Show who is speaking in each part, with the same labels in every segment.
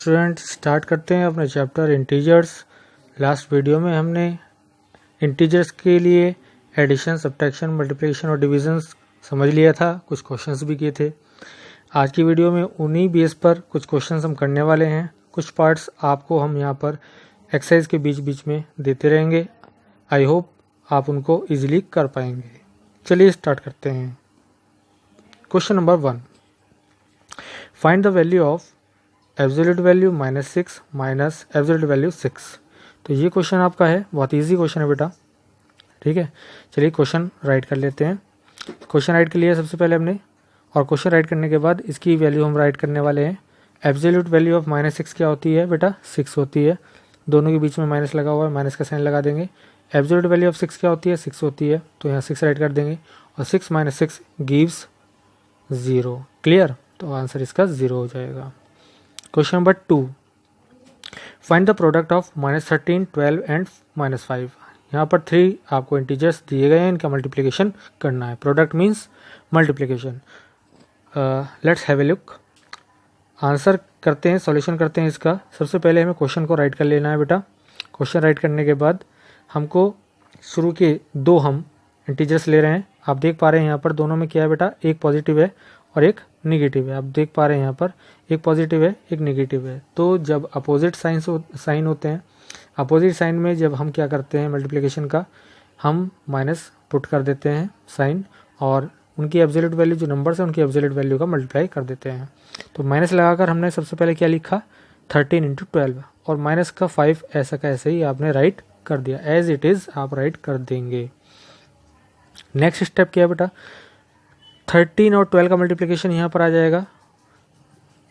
Speaker 1: Student start करते हैं अपना चैप्टर इंटीजर्स। लास्ट वीडियो में हमने इंटीजर्स के लिए एडिशन, सब्ट्रैक्शन, मल्टीप्लिकेशन और डिवीजन समझ लिया था, कुछ क्वेश्चंस भी किए थे। आज की वीडियो में उन्हीं बेस पर कुछ क्वेश्चंस हम करने वाले हैं। कुछ पार्ट्स आपको हम यहाँ पर एक्सरसाइज के बीच बीच में देते रहेंगे। आई होप आप उनको इजीली कर पाएंगे। चलिए स्टार्ट करते हैं। Question number 1, find the value of absolute value -6 minus absolute value 6। तो ये क्वेश्चन आपका है, बहुत इजी क्वेश्चन है बेटा। ठीक है, चलिए क्वेश्चन राइट कर लेते हैं। क्वेश्चन राइट कर लिया सबसे पहले हमने, और क्वेश्चन राइट करने के बाद इसकी वैल्यू हम राइट करने वाले हैं। एब्सोल्यूट वैल्यू ऑफ -6 क्या होती है बेटा? 6 होती है। दोनों के बीच में माइनस लगा हुआ है, माइनस का साइन लगा देंगे। एब्सोल्यूट वैल्यू ऑफ 6 क्या होती है? 6 होती है, तो यहाँ 6 राइट कर देंगे, और 6 - 6 गिव्स 0। क्लियर? तो आंसर इसका 0 हो जाएगा। Question number 2, find the product of -13, 12 and -5। यहाँ पर 3 आपको इंटीजर्स दिए गए हैं, इनका मल्टीप्लिकेशन करना है। Product means multiplication. Let's have a look. Answer करते हैं, सॉल्यूशन करते हैं इसका। सबसे पहले हमें क्वेश्चन को राइट कर लेना है बेटा। क्वेश्चन राइट करने के बाद हमको शुरू के 2 हम इंटीजर्स ले रहे हैं। आप देख पा रहे हैं यहाँ पर दोनों में क्या है बेटा? एक पॉजिटिव है और एक निगेटिव है। आप देख पा रहे हैं यहाँ पर एक पॉजिटिव है, एक निगेटिव है। तो जब अपोजिट साइन होते हैं, अपोजिट साइन में जब हम क्या करते हैं मल्टीप्लिकेशन का, हम माइनस पुट कर देते हैं साइन, और उनकी एब्सोल्यूट वैल्यू जो नंबर्स है उनकी एब्सोल्यूट वैल्यू का मल्टीप्लाई कर देते हैं। तो माइनस लगाकर हमने सबसे पहले क्या लिखा? 13 × 12, और माइनस का 5 ऐसा का ऐसे ही आपने राइट कर दिया। एज इट इज़ आप राइट कर देंगे। नेक्स्ट स्टेप क्या है बेटा? 13 और 12 का मल्टीप्लिकेशन यहाँ पर आ जाएगा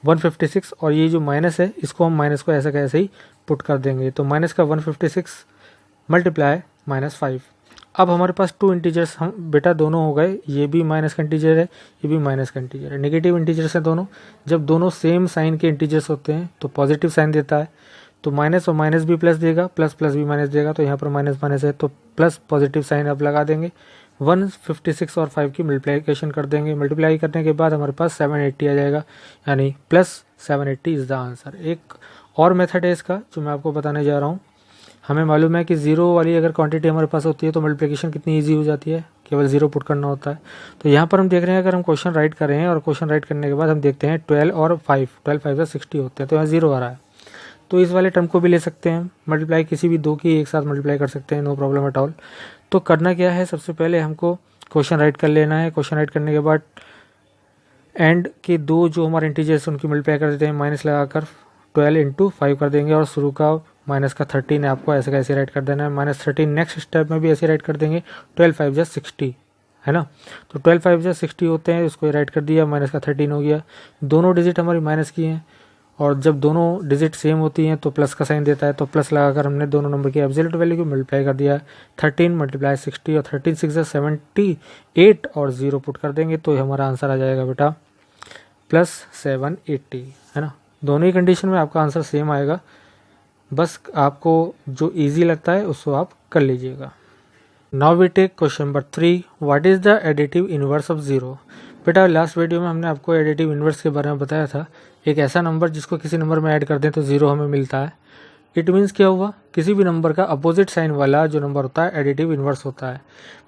Speaker 1: 156, और ये जो माइनस है इसको हम माइनस को ऐसा कैसे ही पुट कर देंगे। तो माइनस का 156 मल्टीप्लाई -5। अब हमारे पास 2 इंटीजर्स हम बेटा दोनों हो गए। ये भी माइनस का इंटीजर है, ये भी माइनस का इंटीजर है। नेगेटिव इंटीजर्स हैं दोनों। जब दोनों सेम साइन के इंटीजर्स होते हैं तो पॉजिटिव साइन देता है, तो माइनस और माइनस भी प्लस देगा, प्लस प्लस भी माइनस देगा। तो यहाँ पर माइनस माइनस है, तो प्लस पॉजिटिव साइन अब लगा देंगे। 156 और 5 की मल्टीप्लिकेशन कर देंगे। मल्टीप्लाई करने के बाद हमारे पास 780 आ जाएगा, यानी प्लस 780 इज द आंसर। एक और मेथड है इसका जो मैं आपको बताने जा रहा हूँ। हमें मालूम है कि 0 वाली अगर क्वांटिटी हमारे पास होती है तो मल्टीप्लिकेशन कितनी ईजी हो जाती है, केवल 0 पुट करना होता है। तो यहाँ पर हम देख रहे हैं, अगर हम क्वेश्चन राइट कर रहे हैं और क्वेश्चन राइट करने के बाद हम देखते हैं 12 और 5, 12 5 60 होते हैं, तो यहाँ 0 आ रहा है। तो इस वाले टर्म को भी ले सकते हैं मल्टीप्लाई, किसी भी 2 की एक साथ मल्टीप्लाई कर सकते हैं, नो प्रॉब्लम एट ऑल। तो करना क्या है, सबसे पहले हमको क्वेश्चन राइट कर लेना है। क्वेश्चन राइट करने के बाद एंड के 2 जो हमारे इंटीजर्स उनकी मल्टीप्लाई कर देते हैं, माइनस लगाकर 12 × 5 कर देंगे, और शुरू का माइनस का 13 है, आपको ऐसे कैसे राइट कर देना है। -13 नेक्स्ट स्टेप में भी ऐसे राइट कर देंगे। 12 5 = 60 है ना, तो 12 5 = 60 होते हैं, उसको राइट कर दिया, माइनस का 13 हो गया। दोनों डिजिट हमारी माइनस की हैं, और जब दोनों डिजिट सेम होती हैं तो प्लस का साइन देता है, तो प्लस लगाकर हमने दोनों नंबर की एब्सोल्यूट वैल्यू को मल्टीप्लाई कर दिया। 13 × 60, और 13 6 = 78, और 0 पुट कर देंगे, तो हमारा आंसर आ जाएगा बेटा +780, है ना। दोनों ही कंडीशन में आपका आंसर सेम आएगा, बस आपको जो इजी लगता है उसको आप कर लीजिएगा। Now we take question number 3, what is the additive inverse of 0। बेटा लास्ट वीडियो में हमने आपको एडिटिव इनवर्स के बारे में बताया था। एक ऐसा नंबर जिसको किसी नंबर में ऐड कर दें तो 0 हमें मिलता है। इट मीन्स क्या हुआ? किसी भी नंबर का अपोजिट साइन वाला जो नंबर होता है एडिटिव इनवर्स होता है।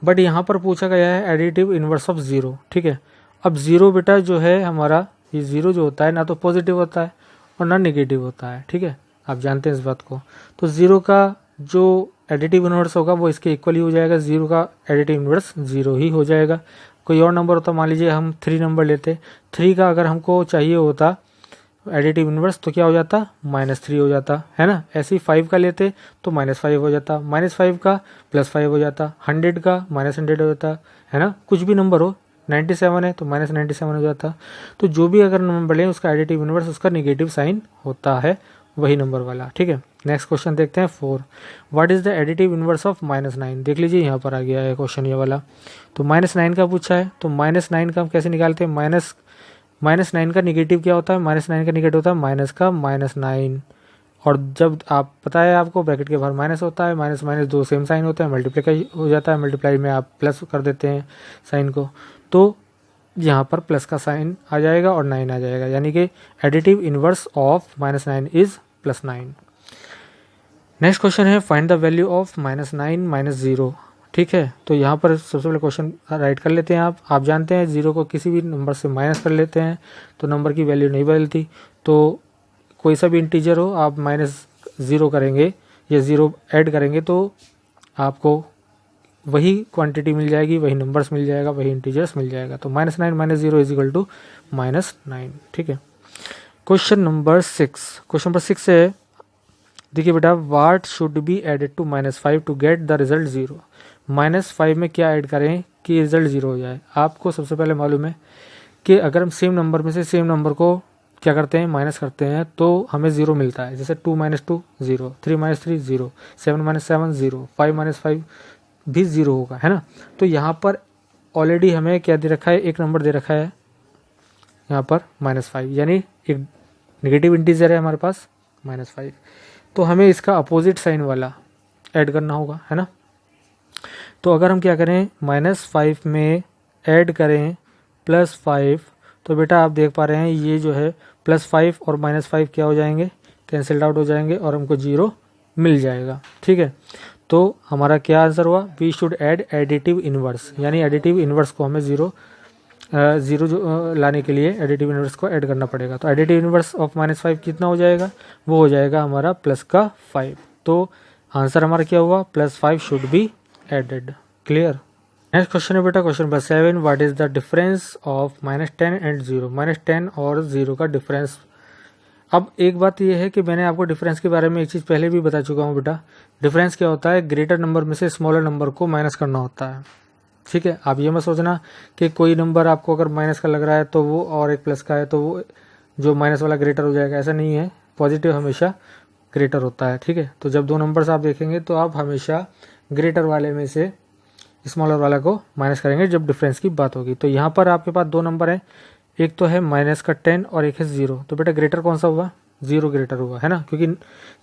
Speaker 1: बट यहाँ पर पूछा गया है एडिटिव इनवर्स ऑफ 0। ठीक है, अब 0 बेटा जो है हमारा, ये 0 जो होता है ना तो पॉजिटिव होता है और ना निगेटिव होता है। ठीक है, आप जानते हैं इस बात को। तो 0 का जो एडिटिव इनवर्स होगा वो इसके इक्वल ही हो जाएगा। 0 का एडिटिव इनवर्स 0 ही हो जाएगा। कोई और नंबर होता, मान लीजिए हम 3 नंबर लेते, 3 का अगर हमको चाहिए होता एडिटिव इनवर्स तो क्या हो जाता? -3 हो जाता, है ना। ऐसे ही 5 का लेते तो -5 हो जाता, -5 का +5 हो जाता, 100 का -100 हो जाता, है ना। कुछ भी नंबर हो, 97 है तो -97 हो जाता। तो जो भी अगर नंबर लें उसका एडिटिव इनवर्स उसका निगेटिव साइन होता है, वही नंबर वाला। ठीक है, नेक्स्ट क्वेश्चन देखते हैं 4, what is the additive inverse of -9। देख लीजिए यहाँ पर आ गया है क्वेश्चन ये वाला। तो -9 का पूछा है, तो -9 का हम कैसे निकालते हैं? -9 का निगेटिव क्या होता है? -9 का निगेटिव होता है माइनस का -9, और जब आप पता है आपको ब्रैकेट के बाहर माइनस होता है, माइनस माइनस 2 सेम साइन होता है, मल्टीप्लाई हो जाता है, मल्टीप्लाई में आप प्लस कर देते हैं साइन को। तो यहाँ पर प्लस का साइन आ जाएगा और 9 आ जाएगा, यानी कि additive inverse of -9 is +9। Next question है फाइंड द वैल्यू ऑफ -9 -0। ठीक है, तो यहाँ पर सबसे पहले क्वेश्चन राइट कर लेते हैं। आप जानते हैं 0 को किसी भी नंबर से माइनस कर लेते हैं तो नंबर की वैल्यू नहीं बदलती। तो कोई सा भी इंटीजर हो, आप -0 करेंगे या 0 ऐड करेंगे तो आपको वही क्वांटिटी मिल जाएगी, वही नंबर्स मिल जाएगा, वही इंटीजर्स मिल जाएगा। तो -9 -0 इज इक्वल टू -9। ठीक है, क्वेश्चन नंबर 6 है, देखिए बेटा, what should be added to -5 to get the result 0। -5 में क्या ऐड करें कि रिजल्ट 0 हो जाए। आपको सबसे पहले मालूम है कि अगर हम सेम नंबर में से सेम नंबर को क्या करते हैं, माइनस करते हैं, तो हमें 0 मिलता है। जैसे 2 - 2 0, 3 - 3 0, 7 - 7 0, 5 - 5 भी 0 होगा, है ना। तो यहाँ पर ऑलरेडी हमें क्या दे रखा है, एक नंबर दे रखा है यहाँ पर -5, यानी एक नेगेटिव इंटीजर है हमारे पास -5। तो हमें इसका अपोजिट साइन वाला ऐड करना होगा, है ना। तो अगर हम क्या करें, -5 में ऐड करें +5, तो बेटा आप देख पा रहे हैं ये जो है +5 और -5 क्या हो जाएंगे, कैंसिल्ड आउट हो जाएंगे और हमको 0 मिल जाएगा। ठीक है, तो हमारा क्या आंसर हुआ, we should add additive inverse, यानी एडिटिव इनवर्स को हमें 0 जो लाने के लिए एडिटिव इनवर्स को ऐड करना पड़ेगा। तो एडिटिव इनवर्स ऑफ -5 कितना हो जाएगा, वो हो जाएगा हमारा +5। तो आंसर हमारा क्या हुआ, +5 should be added. Clear. Next question है बेटा, question number 7, what is the difference of -10 and 0। -10 और 0 का डिफरेंस। अब एक बात यह है कि मैंने आपको डिफरेंस के बारे में एक चीज़ पहले भी बता चुका हूँ बेटा। डिफरेंस क्या होता है, ग्रेटर नंबर में से स्मॉलर नंबर को माइनस करना होता है। ठीक है, आप ये मत सोचना कि कोई नंबर आपको अगर माइनस का लग रहा है तो वो और एक प्लस का है तो वो जो माइनस वाला ग्रेटर हो जाएगा, ऐसा नहीं है। पॉजिटिव हमेशा ग्रेटर होता है। ठीक है, तो जब दो नंबर्स आप देखेंगे तो आप हमेशा ग्रेटर वाले में से स्मॉलर वाला को माइनस करेंगे जब डिफरेंस की बात होगी। तो यहाँ पर आपके पास दो नंबर हैं, एक तो है -10 और एक है 0। तो बेटा ग्रेटर कौन सा हुआ, 0 ग्रेटर हुआ, है ना, क्योंकि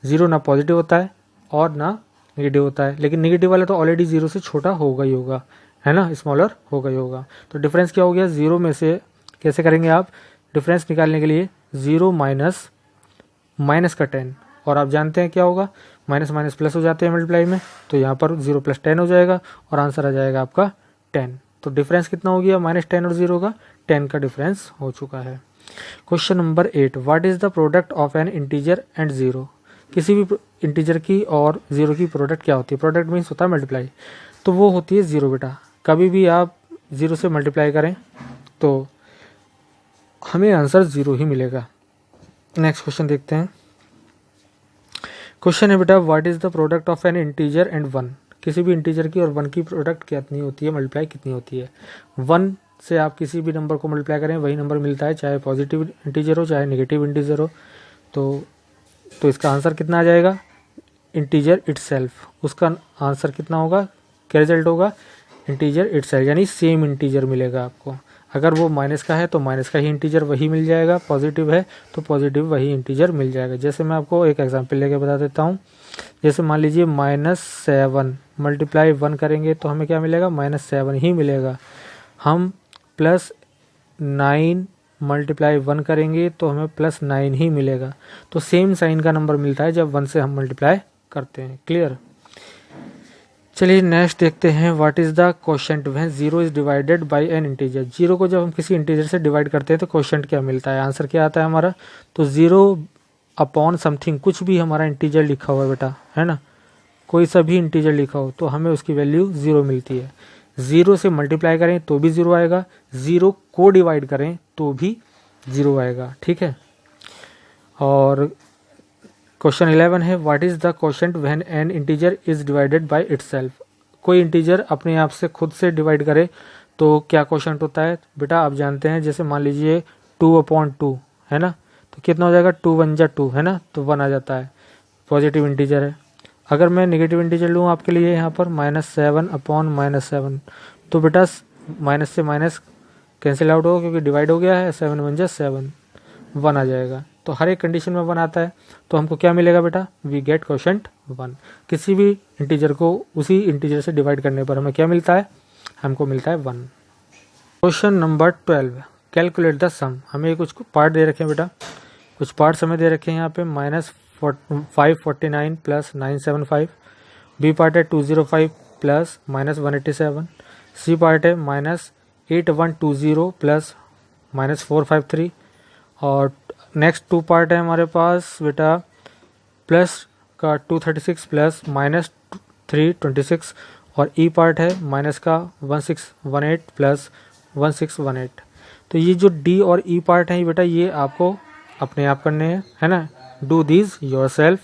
Speaker 1: 0 ना पॉजिटिव होता है और ना नेगेटिव होता है। लेकिन नेगेटिव वाला तो ऑलरेडी 0 से छोटा होगा ही होगा, है ना, स्मॉलर होगा ही होगा। तो डिफरेंस क्या हो गया, 0 में से कैसे करेंगे आप डिफरेंस निकालने के लिए, 0 माइनस का 10, और आप जानते हैं क्या होगा, माइनस माइनस प्लस हो जाते हैं मल्टीप्लाई में। तो यहाँ पर 0 + 10 हो जाएगा और आंसर आ जाएगा आपका 10। तो डिफरेंस कितना हो गया, -10 और 0 का 10 का डिफरेंस हो चुका है। Question number 8, what is the product of N integer and 0। किसी भी इंटीजर की और 0 की प्रोडक्ट क्या होती है, प्रोडक्ट मीन्स होता है मल्टीप्लाई, तो वो होती है 0 बेटा। कभी भी आप 0 से मल्टीप्लाई करें तो हमें आंसर 0 ही मिलेगा। नेक्स्ट क्वेश्चन देखते हैं। क्वेश्चन है बेटा, what is the product of N integer and 1। किसी भी इंटीजर की और 1 की प्रोडक्ट कितनी होती है, मल्टीप्लाई कितनी होती है। 1 से आप किसी भी नंबर को मल्टीप्लाई करें वही नंबर मिलता है, चाहे पॉजिटिव इंटीजर हो चाहे नेगेटिव इंटीजर हो। तो इसका आंसर कितना आ जाएगा, इंटीजर इटसेल्फ। उसका आंसर कितना होगा, क्या रिजल्ट होगा, इंटीजर इटसेल्फ, यानी सेम इंटीजर मिलेगा आपको। अगर वो माइनस का है तो माइनस का ही इंटीजर वही मिल जाएगा, पॉजिटिव है तो पॉजिटिव वही इंटीजर मिल जाएगा। जैसे मैं आपको एक एग्जांपल लेके बता देता हूँ। जैसे मान लीजिए -7 मल्टीप्लाई 1 करेंगे तो हमें क्या मिलेगा, -7 ही मिलेगा। हम +9 मल्टीप्लाई 1 करेंगे तो हमें +9 ही मिलेगा। तो सेम साइन का नंबर मिलता है जब 1 से हम मल्टीप्लाई करते हैं। क्लियर। चलिए नेक्स्ट देखते हैं, what is the quotient when 0 is divided by N integer. 0 को जब हम किसी इंटीजर से डिवाइड करते हैं तो क्वोशंट क्या मिलता है, आंसर क्या आता है हमारा, तो 0 अपॉन समथिंग, कुछ भी हमारा इंटीजर लिखा हुआ है बेटा, है ना, कोई सा भी इंटीजर लिखा हो तो हमें उसकी वैल्यू 0 मिलती है। 0 से मल्टीप्लाई करें तो भी 0 आएगा, 0 को डिवाइड करें तो भी 0 आएगा। ठीक है, और क्वेश्चन 11 है, what is the quotient when an integer is divided by itself. कोई इंटीजर अपने आप से खुद से डिवाइड करे तो क्या क्वोशंट होता है बेटा, आप जानते हैं। जैसे मान लीजिए 2/2 है ना, तो कितना हो जाएगा, 2 × 1 = 2 है ना, तो 1 आ जाता है, पॉजिटिव इंटीजर है। अगर मैं नेगेटिव इंटीजर लूँ आपके लिए यहाँ पर -7/-7, तो बेटा माइनस से माइनस कैंसिल आउट होगा क्योंकि डिवाइड हो गया है, 7 × 1 = 7, 1 आ जाएगा। तो हर एक कंडीशन में 1 आता है तो हमको क्या मिलेगा बेटा, वी गेट क्वोशंट 1। किसी भी इंटीजर को उसी इंटीजर से डिवाइड करने पर हमें क्या मिलता है, हमको मिलता है 1। क्वेश्चन नंबर 12, कैलकुलेट द सम। हमें कुछ पार्ट दे रखे हैं बेटा, कुछ पार्ट्स हमें दे रखे हैं यहाँ पे -549 प्लस 975, बी पार्ट है 205 प्लस -187, सी पार्ट है -8120 प्लस -453, और नेक्स्ट टू पार्ट है हमारे पास बेटा प्लस का 236 प्लस -326, और ई पार्ट है माइनस का 1618 प्लस 1618। तो ये जो डी और ई पार्ट है बेटा ये आपको अपने आप करने हैं, है ना। Do this yourself.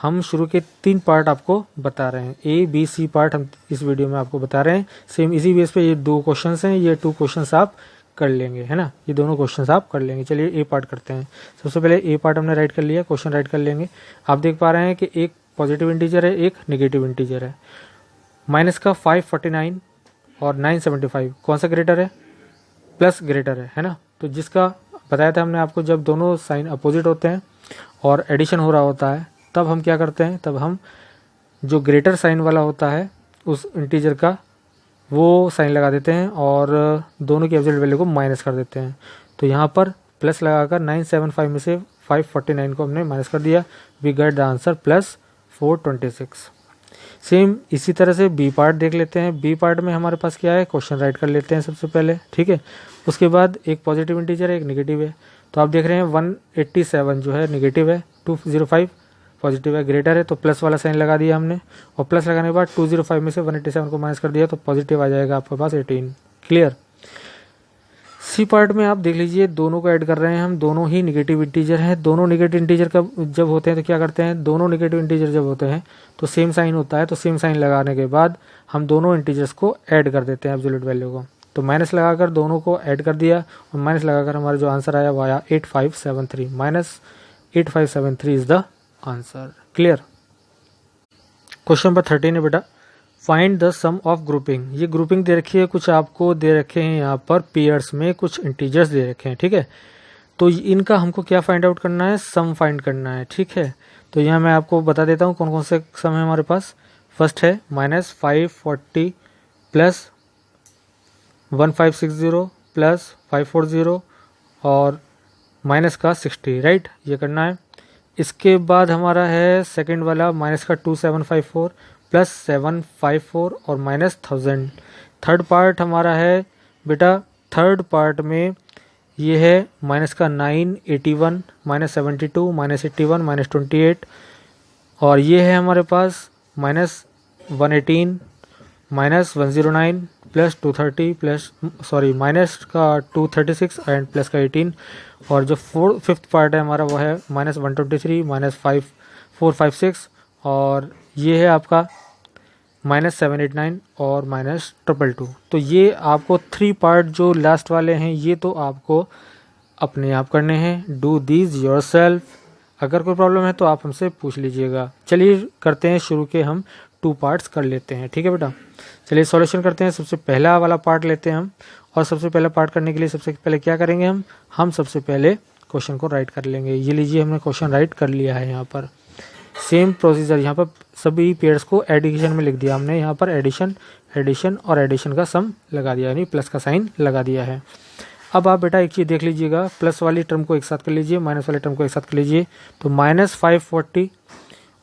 Speaker 1: हम शुरू के 3 पार्ट आपको बता रहे हैं, ए बी सी पार्ट हम इस वीडियो में आपको बता रहे हैं। सेम इसी बेस पे ये 2 क्वेश्चंस हैं, ये 2 क्वेश्चंस आप कर लेंगे, है ना। ये दोनों क्वेश्चंस आप कर लेंगे। चलिए ए पार्ट करते हैं। सबसे पहले ए पार्ट हमने राइट कर लिया, क्वेश्चन राइट कर लेंगे। आप देख पा रहे हैं कि एक पॉजिटिव इंटीजर है, एक नेगेटिव इंटीजर है। माइनस का 549 और 975 कौन सा ग्रेटर है? प्लस ग्रेटर है ना। तो जिसका बताया था हमने आपको, जब दोनों साइन अपोजिट होते हैं और एडिशन हो रहा होता है तब हम क्या करते हैं, तब हम जो ग्रेटर साइन वाला होता है उस इंटीजर का वो साइन लगा देते हैं और दोनों की एब्सोल्यूट वैल्यू को माइनस कर देते हैं। तो यहाँ पर प्लस लगाकर 975 में से 549 को हमने माइनस कर दिया। We get the answer plus 426। Same इसी तरह से बी पार्ट देख लेते हैं। बी पार्ट में हमारे पास क्या है, क्वेश्चन राइट कर लेते हैं सबसे पहले, ठीक है। उसके बाद एक पॉजिटिव इंटीजर है, एक नेगेटिव है। तो आप देख रहे हैं 187 जो है नेगेटिव है, 205 पॉजिटिव है, ग्रेटर है, तो प्लस वाला साइन लगा दिया हमने। और प्लस लगाने के बाद 205 में से 187 को माइनस कर दिया तो पॉजिटिव आ जाएगा आपके पास 18। क्लियर। सी पार्ट में आप देख लीजिए, दोनों को ऐड कर रहे हैं हम, दोनों ही नेगेटिव इंटीजर हैं। दोनों नेगेटिव इंटीजर का जब होते हैं तो क्या करते हैं, दोनों नेगेटिव इंटीजर जब होते हैं तो सेम साइन होता है। तो सेम साइन लगाने के बाद हम दोनों इंटीजर्स को ऐड कर देते हैं एब्सोल्यूट वैल्यू को। तो माइनस लगाकर दोनों को ऐड कर दिया और माइनस लगाकर हमारा जो आंसर आया वो आया 8573। Minus 8573 is the answer. Clear. Question number 13 है बेटा, find the sum of grouping. ये ग्रुपिंग दे रखी है, कुछ आपको दे रखे हैं यहाँ पर पेयर्स में, कुछ इंटीजर्स दे रखे हैं, ठीक है। तो इनका हमको क्या फाइंड आउट करना है, सम फाइंड करना है, ठीक है। तो यहाँ मैं आपको बता देता हूँ कौन कौन से सम है हमारे पास। फर्स्ट है -540 प्लस 1560 प्लस 540 और माइनस का 60, राइट, ये करना है। इसके बाद हमारा है सेकंड वाला माइनस का 2754 प्लस 754 और माइनस 1000। थर्ड पार्ट हमारा है बेटा, थर्ड पार्ट में ये है माइनस का 981 माइनस 72 माइनस 81 माइनस 28, और ये है हमारे पास minus 118 minus 109 plus 230 plus minus का 236 एंड प्लस का 18, और जो फिफ्थ पार्ट है हमारा वो है माइनस 123 माइनस 5456, और ये है आपका माइनस 789 और माइनस 222। तो ये आपको 3 पार्ट जो लास्ट वाले हैं ये तो आपको अपने आप करने हैं। Do these yourself. अगर कोई प्रॉब्लम है तो आप हमसे पूछ लीजिएगा। चलिए करते हैं शुरू के, हम 2 पार्ट्स कर लेते हैं, ठीक है बेटा। चलिए सॉल्यूशन करते हैं। सबसे पहला वाला पार्ट लेते हैं हम, और सबसे पहला पार्ट करने के लिए सबसे पहले क्या करेंगे हम सबसे पहले क्वेश्चन को राइट कर लेंगे। ये लीजिए हमने क्वेश्चन राइट कर लिया है। यहाँ पर सेम प्रोसीजर, यहाँ पर सभी पेयर्स को एडिशन में लिख दिया हमने। यहाँ पर एडिशन और एडिशन का सम लगा दिया, यानी प्लस का साइन लगा दिया है। अब आप बेटा एक चीज़ देख लीजिएगा, प्लस वाली टर्म को एक साथ कर लीजिए, माइनस वाली टर्म को एक साथ कर लीजिए। तो -540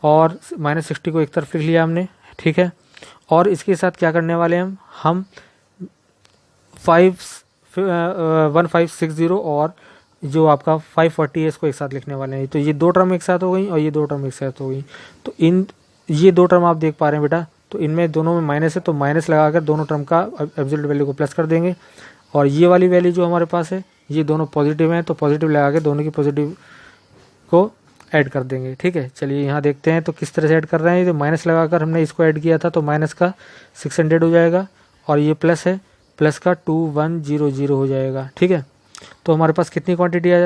Speaker 1: और -60 को एक तरफ लिख लिया हमने, ठीक है। और इसके साथ क्या करने वाले हम 1560 और जो आपका 540 है इसको एक साथ लिखने वाले हैं। तो ये 2 टर्म एक साथ हो गई और ये 2 टर्म एक साथ हो गई। तो ये 2 टर्म आप देख पा रहे हैं बेटा, तो इनमें दोनों में माइनस है, तो माइनस लगाकर दोनों टर्म का एब्सोल्यूट वैल्यू को प्लस कर देंगे। और ये वाली वैल्यू जो हमारे पास है ये दोनों पॉजिटिव हैं, तो पॉजिटिव लगा के दोनों की पॉजिटिव को ऐड कर देंगे, ठीक है। चलिए यहाँ देखते हैं तो किस तरह से ऐड कर रहे हैं। तो माइनस लगाकर हमने इसको ऐड किया था, तो माइनस का 600 हो जाएगा, और ये प्लस है, प्लस का 2100 हो जाएगा, ठीक है। तो हमारे पास कितनी क्वांटिटी आ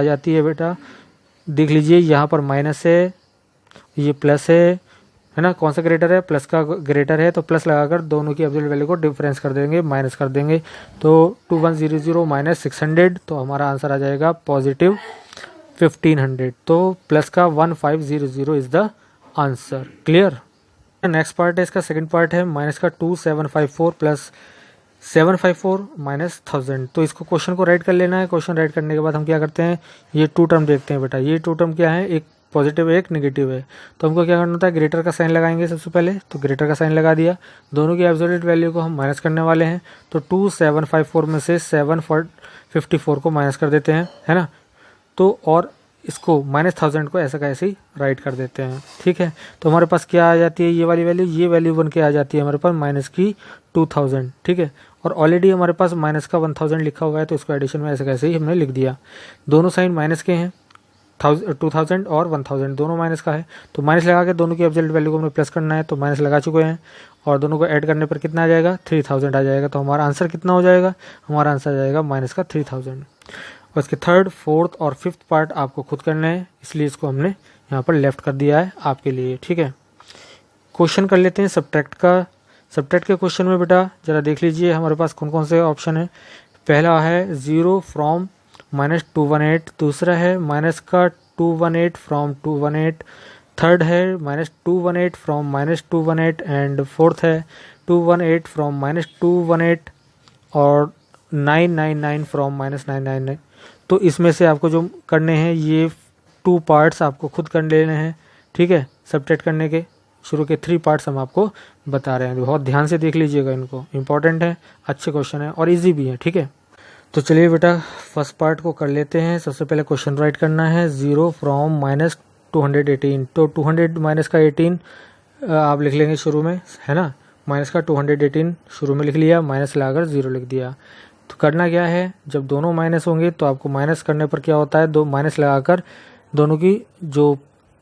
Speaker 1: जाती है बेटा, देख लीजिए यहाँ पर माइनस है, ये प्लस है ना। कौन सा ग्रेटर है, प्लस का ग्रेटर है, तो प्लस लगाकर दोनों की एब्सोल्यूट वैल्यू को डिफरेंस कर देंगे, माइनस कर देंगे। तो 2100 माइनस 600, तो हमारा आंसर आ जाएगा पॉजिटिव 1500। तो प्लस का 1500 is the answer. Clear. Next part है इसका, सेकंड पार्ट है माइनस का 2754 प्लस 754 माइनस 1000। तो इसको क्वेश्चन को राइट कर लेना है। क्वेश्चन राइट करने के बाद हम क्या करते हैं, ये टू टर्म देखते हैं बेटा। ये टू टर्म क्या है, एक पॉजिटिव है एक नेगेटिव है। तो हमको क्या करना होता है, ग्रेटर का साइन लगाएंगे सबसे पहले। तो ग्रेटर का साइन लगा दिया, दोनों की एब्सोल्यूट वैल्यू को हम माइनस करने वाले हैं। तो 2754 में से 754 को माइनस कर देते हैं, है ना। तो और इसको माइनस 1000 को ऐसा कैसे ही राइट कर देते हैं, ठीक है। तो हमारे पास क्या आ जाती है, ये वाली वैल्यू, ये वैल्यू बन के आ जाती है हमारे पास माइनस की 2000, ठीक है। और ऑलरेडी हमारे पास माइनस का 1000 लिखा हुआ है, तो इसको एडिशन में ऐसे कैसे ही हमने लिख दिया। दोनों साइन माइनस के हैं, 2000 और 1000 दोनों माइनस का है। तो माइनस लगा के दोनों की एब्सोल्यूट वैल्यू को हमें प्लस करना है। तो माइनस लगा चुके हैं और दोनों को ऐड करने पर कितना आ जाएगा, 3000 आ जाएगा। तो हमारा आंसर कितना हो जाएगा, हमारा आंसर आ जाएगा माइनस का 3000। और इसके थर्ड, फोर्थ और फिफ्थ पार्ट आपको खुद करना है, इसलिए इसको हमने यहाँ पर लेफ्ट कर दिया है आपके लिए, ठीक है। क्वेश्चन कर लेते हैं सब्ट्रैक्ट का। सब्ट्रैक्ट के क्वेश्चन में बेटा जरा देख लीजिए हमारे पास कौन कौन से ऑप्शन है। पहला है 0 फ्रॉम -218, दूसरा है माइनस का 218 फ्रॉम 218, थर्ड है -218 फ्रॉम -218 एंड फोर्थ है 218 फ्रॉम -218 और 999 फ्रॉम -999। तो इसमें से आपको जो करने हैं ये 2 पार्ट्स आपको खुद कर लेने हैं, ठीक है। सब्ट्रैक्ट करने के शुरू के 3 पार्ट्स हम आपको बता रहे हैं, बहुत ध्यान से देख लीजिएगा इनको, इंपॉर्टेंट है, अच्छे क्वेश्चन है और इजी भी है, ठीक है। तो चलिए बेटा फर्स्ट पार्ट को कर लेते हैं। सबसे पहले क्वेश्चन राइट करना है 0 फ्रॉम -218। तो 200 माइनस का 18 आप लिख लेंगे शुरू में, है ना। माइनस का 218 शुरू में लिख लिया, माइनस लगाकर 0 लिख दिया। तो करना क्या है, जब दोनों माइनस होंगे तो आपको माइनस करने पर क्या होता है, दो माइनस लगाकर दोनों की जो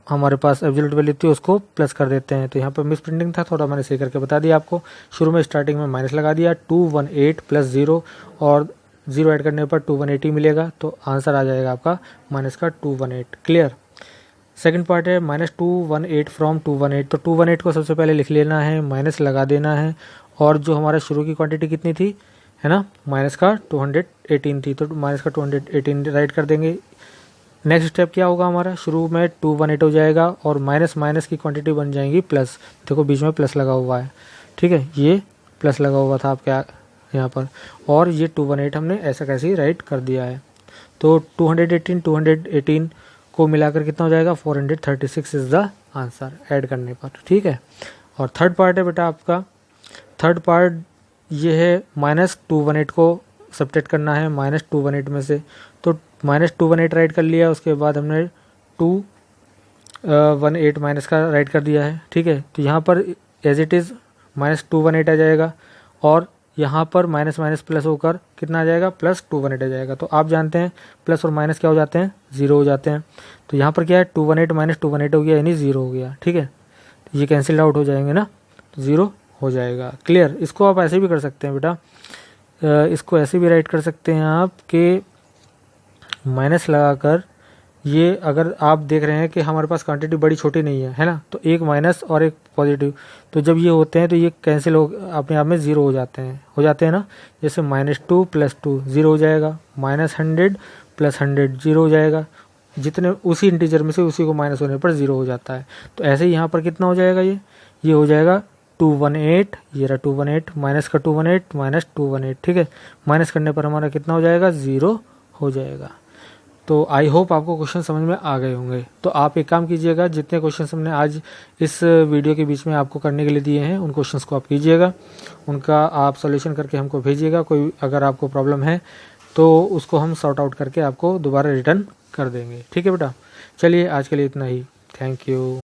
Speaker 1: हमारे पास एब्सोल्यूट वैल्यू थी उसको प्लस कर देते हैं। तो यहाँ पर मिस प्रिंटिंग था, थोड़ा मैंने सही करके बता दिया आपको। शुरू में स्टार्टिंग में माइनस लगा दिया, 218 प्लस 0 और 0 ऐड करने पर 218 मिलेगा। तो आंसर आ जाएगा आपका माइनस का 218। क्लियर। सेकंड पार्ट है -218 फ्रॉम 218। तो 218 को सबसे पहले लिख लेना है, माइनस लगा देना है और जो हमारा शुरू की क्वांटिटी कितनी थी, है ना, माइनस का 218 थी। तो माइनस का 218 राइट कर देंगे। नेक्स्ट स्टेप क्या होगा हमारा, शुरू में 218 हो जाएगा और माइनस माइनस की क्वांटिटी बन जाएंगी प्लस। देखो बीच में प्लस लगा हुआ है, ठीक है, ये प्लस लगा हुआ था आपके यहाँ पर, और ये 218 हमने ऐसा कैसे ही राइट कर दिया है। तो 218 को मिलाकर कितना हो जाएगा, 436 इज द आंसर ऐड करने पर, ठीक है। और थर्ड पार्ट है बेटा आपका, थर्ड पार्ट ये है -218 को सब्ट्रैक्ट करना है -218 में से। तो -218 राइट कर लिया, उसके बाद हमने 218 माइनस का राइट कर दिया है, ठीक है। तो यहाँ पर एज इट इज़ -218 आ जाएगा और यहाँ पर माइनस माइनस प्लस होकर कितना आ जाएगा, +218 आ जाएगा। तो आप जानते हैं प्लस और माइनस क्या हो जाते हैं, 0 हो जाते हैं। तो यहाँ पर क्या है, 218 माइनस 218 हो गया, यानी 0 हो गया, ठीक है। तो ये कैंसिल आउट हो जाएंगे ना, तो 0 हो जाएगा। क्लियर। इसको आप ऐसे भी कर सकते हैं बेटा, इसको ऐसे भी राइट कर सकते हैं आप कि माइनस लगाकर, ये अगर आप देख रहे हैं कि हमारे पास क्वांटिटी बड़ी छोटी नहीं है ना, तो एक माइनस और एक पॉजिटिव, तो जब ये होते हैं तो ये कैंसिल हो अपने आप में 0 हो जाते हैं ना। जैसे -2 + 2 0 हो जाएगा, -100 + 100 0 हो जाएगा। जितने उसी इंटीजर में से उसी को माइनस होने पर 0 हो जाता है। तो ऐसे ही यहाँ पर कितना हो जाएगा, ये हो जाएगा 218, ये रहा 218 माइनस का 218 माइनस 218, ठीक है। माइनस करने पर हमारा कितना हो जाएगा, 0 हो जाएगा। तो आई होप आपको क्वेश्चन समझ में आ गए होंगे। तो आप एक काम कीजिएगा, जितने क्वेश्चन हमने आज इस वीडियो के बीच में आपको करने के लिए दिए हैं उन क्वेश्चंस को आप कीजिएगा, उनका आप सॉल्यूशन करके हमको भेजिएगा। कोई अगर आपको प्रॉब्लम है तो उसको हम सॉर्ट आउट करके आपको दोबारा रिटर्न कर देंगे, ठीक है बेटा। चलिए आज के लिए इतना ही, थैंक यू।